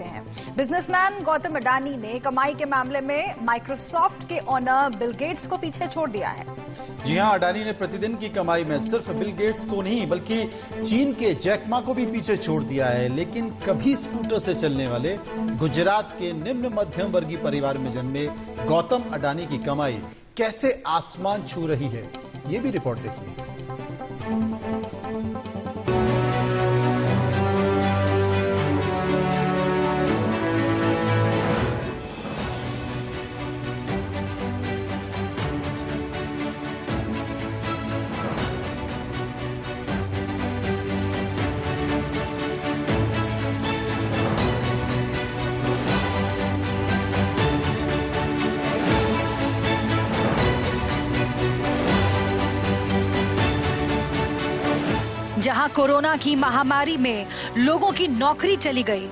करते हैं। बिजनेसमैन गौतम अडानी ने कमाई के मामले में माइक्रोसॉफ्ट के ओनर बिल गेट्स को पीछे छोड़ दिया है। जी हां, अडानी ने प्रतिदिन की कमाई में सिर्फ बिल गेट्स को नहीं बल्कि चीन के जैक मा को भी पीछे छोड़ दिया है। लेकिन कभी स्कूटर से चलने वाले गुजरात के निम्न मध्यम वर्गीय परिवार में जन्मे गौतम अडानी की कमाई कैसे आसमान छू रही है, ये भी रिपोर्ट देखिए। जहां कोरोना की महामारी में लोगों की नौकरी चली गई,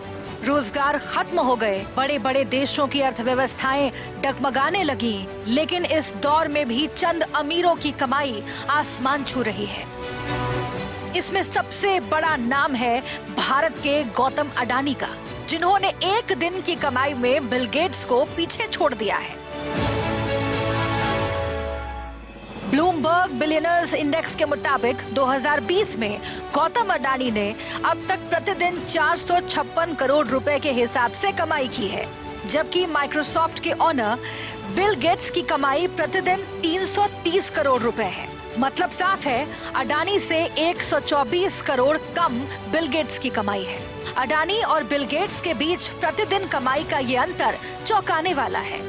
रोजगार खत्म हो गए, बड़े बड़े देशों की अर्थव्यवस्थाएं डगमगाने लगी, लेकिन इस दौर में भी चंद अमीरों की कमाई आसमान छू रही है। इसमें सबसे बड़ा नाम है भारत के गौतम अडानी का, जिन्होंने एक दिन की कमाई में बिल गेट्स को पीछे छोड़ दिया है। ब्लूमबर्ग बिलियनर्स इंडेक्स के मुताबिक 2020 में गौतम अडानी ने अब तक प्रतिदिन 456 करोड़ रुपए के हिसाब से कमाई की है, जबकि माइक्रोसॉफ्ट के ओनर बिल गेट्स की कमाई प्रतिदिन 330 करोड़ रुपए है। मतलब साफ है, अडानी से 124 करोड़ कम बिल गेट्स की कमाई है। अडानी और बिल गेट्स के बीच प्रतिदिन कमाई का ये अंतर चौंकाने वाला है,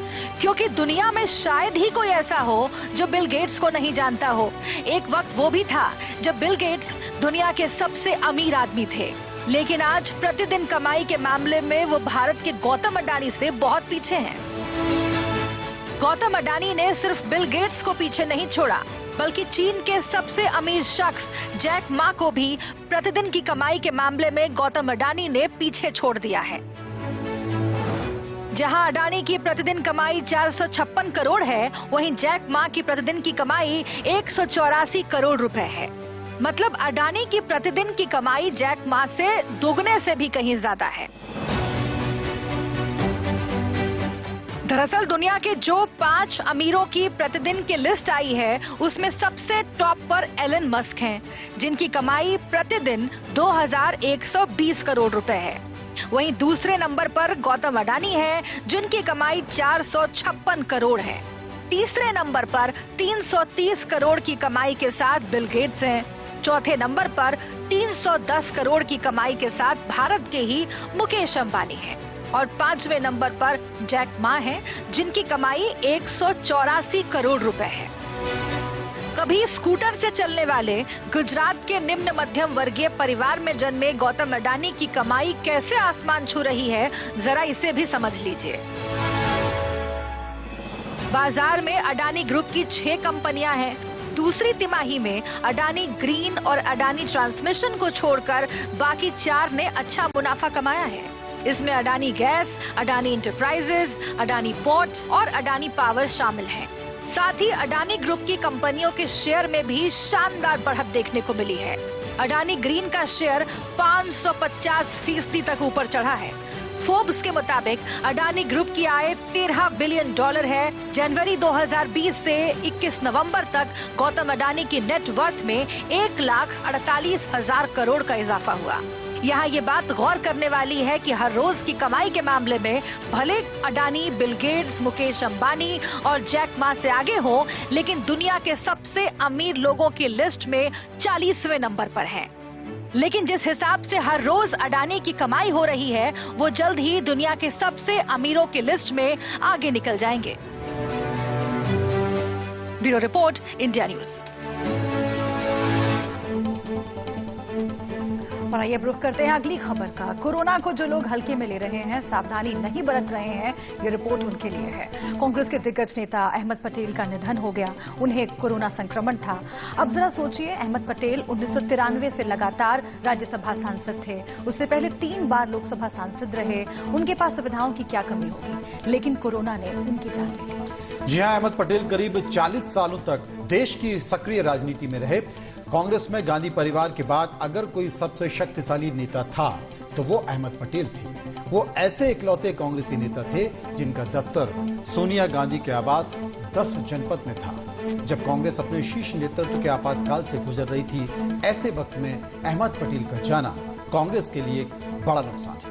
क्योंकि दुनिया में शायद ही कोई ऐसा हो जो बिल गेट्स को नहीं जानता हो। एक वक्त वो भी था जब बिल गेट्स दुनिया के सबसे अमीर आदमी थे, लेकिन आज प्रतिदिन कमाई के मामले में वो भारत के गौतम अडानी से बहुत पीछे हैं। गौतम अडानी ने सिर्फ बिल गेट्स को पीछे नहीं छोड़ा, बल्कि चीन के सबसे अमीर शख्स जैक मा को भी प्रतिदिन की कमाई के मामले में गौतम अडानी ने पीछे छोड़ दिया है। जहां अडानी की प्रतिदिन कमाई 456 करोड़ है, वहीं जैक मा की प्रतिदिन की कमाई 184 करोड़ रुपए है। मतलब अडानी की प्रतिदिन की कमाई जैक मा से दोगुने से भी कहीं ज्यादा है। दरअसल दुनिया के जो 5 अमीरों की प्रतिदिन की लिस्ट आई है, उसमें सबसे टॉप पर एलन मस्क हैं, जिनकी कमाई प्रतिदिन 2120 करोड़ रुपए है। वहीं दूसरे नंबर पर गौतम अडानी है, जिनकी कमाई 456 करोड़ है। तीसरे नंबर पर 330 करोड़ की कमाई के साथ बिल गेट्स हैं। चौथे नंबर पर 310 करोड़ की कमाई के साथ भारत के ही मुकेश अंबानी हैं। और 5वें नंबर पर जैक मा है, जिनकी कमाई 184 करोड़ रुपए है। कभी स्कूटर से चलने वाले गुजरात के निम्न मध्यम वर्गीय परिवार में जन्मे गौतम अडानी की कमाई कैसे आसमान छू रही है, जरा इसे भी समझ लीजिए। बाजार में अडानी ग्रुप की 6 कंपनियां हैं। दूसरी तिमाही में अडानी ग्रीन और अडानी ट्रांसमिशन को छोड़कर बाकी 4 ने अच्छा मुनाफा कमाया है। इसमें Adani gas, Adani enterprises, Adani port और अडानी पावर शामिल हैं। साथ ही अडानी ग्रुप की कंपनियों के शेयर में भी शानदार बढ़त देखने को मिली है। अडानी ग्रीन का शेयर 550% तक ऊपर चढ़ा है। फोर्ब्स के मुताबिक अडानी ग्रुप की आय $13 बिलियन है। जनवरी 2020 से 21 नवंबर तक गौतम अडानी की नेटवर्थ में 1,48,000 करोड़ का इजाफा हुआ। यहाँ ये बात गौर करने वाली है कि हर रोज की कमाई के मामले में भले अडानी, बिल गेट्स, मुकेश अंबानी और जैक मा से आगे हो, लेकिन दुनिया के सबसे अमीर लोगों की लिस्ट में 40वें नंबर पर हैं। लेकिन जिस हिसाब से हर रोज अडानी की कमाई हो रही है, वो जल्द ही दुनिया के सबसे अमीरों की लिस्ट में आगे निकल जाएंगे। Bureau report, India news. और आइए रुख करते हैं अगली खबर का। कोरोना को जो लोग हल्के में ले रहे हैं, सावधानी नहीं बरत रहे हैं, ये रिपोर्ट उनके लिए है। कांग्रेस के दिग्गज नेता अहमद पटेल का निधन हो गया। उन्हें कोरोना संक्रमण था। अब जरा सोचिए, अहमद पटेल 1993 से लगातार राज्यसभा सांसद थे। उससे पहले 3 बार लोकसभा सांसद रहे। उनके पास सुविधाओं की क्या कमी होगी, लेकिन कोरोना ने उनकी जान ले ली। जी हां, अहमद पटेल करीब 40 सालों तक देश की सक्रिय राजनीति में रहे। कांग्रेस में गांधी परिवार के बाद अगर कोई सबसे शक्तिशाली नेता था तो वो अहमद पटेल थे। वो ऐसे इकलौते कांग्रेसी नेता थे जिनका दफ्तर सोनिया गांधी के आवास 10 जनपद में था। जब कांग्रेस अपने शीर्ष नेतृत्व के आपातकाल से गुजर रही थी, ऐसे वक्त में अहमद पटेल का जाना कांग्रेस के लिए एक बड़ा नुकसान है।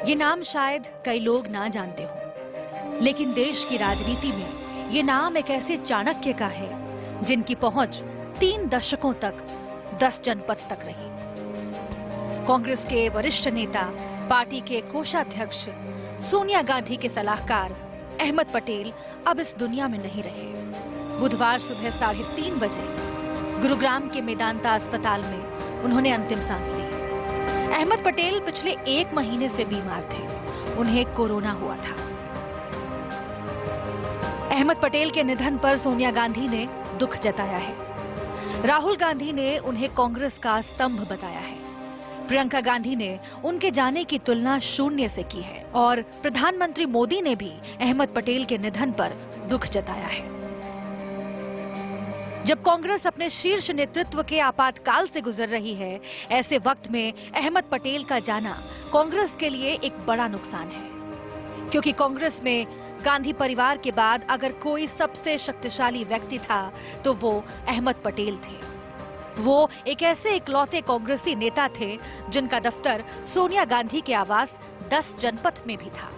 ये नाम शायद कई लोग ना जानते हो, लेकिन देश की राजनीति में ये नाम एक ऐसे चाणक्य का है जिनकी पहुंच 3 दशकों तक 10 जनपद तक रही। कांग्रेस के वरिष्ठ नेता, पार्टी के कोषाध्यक्ष, सोनिया गांधी के सलाहकार अहमद पटेल अब इस दुनिया में नहीं रहे। बुधवार सुबह 3:30 बजे गुरुग्राम के मेदांता अस्पताल में उन्होंने अंतिम सांस ली। अहमद पटेल पिछले 1 महीने से बीमार थे। उन्हें कोरोना हुआ था। अहमद पटेल के निधन पर सोनिया गांधी ने दुख जताया है। राहुल गांधी ने उन्हें कांग्रेस का स्तंभ बताया है। प्रियंका गांधी ने उनके जाने की तुलना शून्य से की है और प्रधानमंत्री मोदी ने भी अहमद पटेल के निधन पर दुख जताया है। जब कांग्रेस अपने शीर्ष नेतृत्व के आपातकाल से गुजर रही है, ऐसे वक्त में अहमद पटेल का जाना कांग्रेस के लिए एक बड़ा नुकसान है, क्योंकि कांग्रेस में गांधी परिवार के बाद अगर कोई सबसे शक्तिशाली व्यक्ति था तो वो अहमद पटेल थे। वो एक ऐसे इकलौते कांग्रेसी नेता थे जिनका दफ्तर सोनिया गांधी के आवास 10 जनपद में भी था।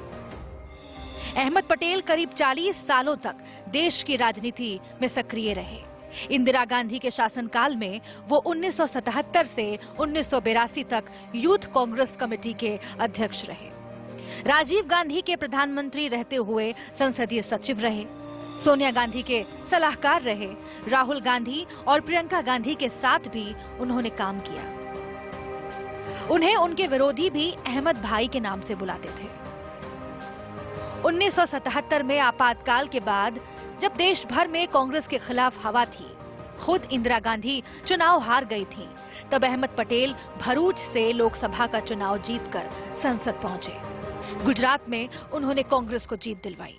अहमद पटेल करीब 40 सालों तक देश की राजनीति में सक्रिय रहे। इंदिरा गांधी के शासनकाल में वो 1977 से 1982 तक यूथ कांग्रेस कमेटी के अध्यक्ष रहे। राजीव गांधी के प्रधानमंत्री रहते हुए संसदीय सचिव रहे। सोनिया गांधी के सलाहकार रहे। राहुल गांधी और प्रियंका गांधी के साथ भी उन्होंने काम किया। उन्हें उनके विरोधी भी अहमद भाई के नाम से बुलाते थे। 1977 में आपातकाल के बाद जब देश भर में कांग्रेस के खिलाफ हवा थी, खुद इंदिरा गांधी चुनाव हार गई थी, तब अहमद पटेल भरूच से लोकसभा का चुनाव जीतकर संसद पहुंचे। गुजरात में उन्होंने कांग्रेस को जीत दिलवाई।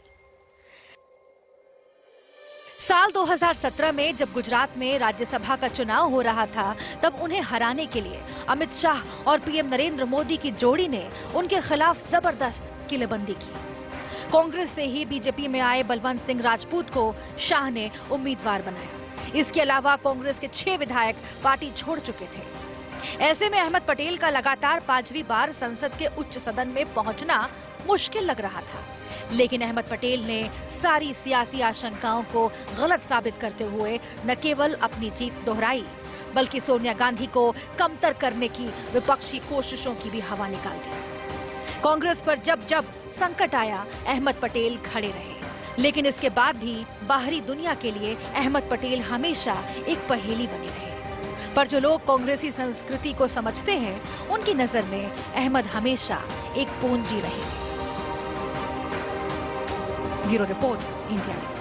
साल 2017 में जब गुजरात में राज्यसभा का चुनाव हो रहा था, तब उन्हें हराने के लिए अमित शाह और पीएम नरेंद्र मोदी की जोड़ी ने उनके खिलाफ जबरदस्त किलेबंदी की। कांग्रेस से ही बीजेपी में आए बलवंत सिंह राजपूत को शाह ने उम्मीदवार बनाया। इसके अलावा कांग्रेस के 6 विधायक पार्टी छोड़ चुके थे। ऐसे में अहमद पटेल का लगातार 5वीं बार संसद के उच्च सदन में पहुंचना मुश्किल लग रहा था, लेकिन अहमद पटेल ने सारी सियासी आशंकाओं को गलत साबित करते हुए न केवल अपनी जीत दोहराई, बल्कि सोनिया गांधी को कमतर करने की विपक्षी कोशिशों की भी हवा निकाल दी। कांग्रेस पर जब जब संकट आया, अहमद पटेल खड़े रहे, लेकिन इसके बाद भी बाहरी दुनिया के लिए अहमद पटेल हमेशा एक पहेली बने रहे। पर जो लोग कांग्रेसी संस्कृति को समझते हैं, उनकी नजर में अहमद हमेशा एक पूंजी रहे। Bureau report, India news.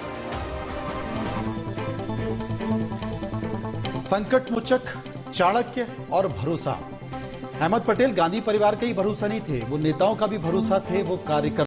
संकट मोचक, चाणक्य और भरोसा। अहमद पटेल गांधी परिवार का ही भरोसा नहीं थे, वो नेताओं का भी भरोसा थे, वो कार्यकर्ता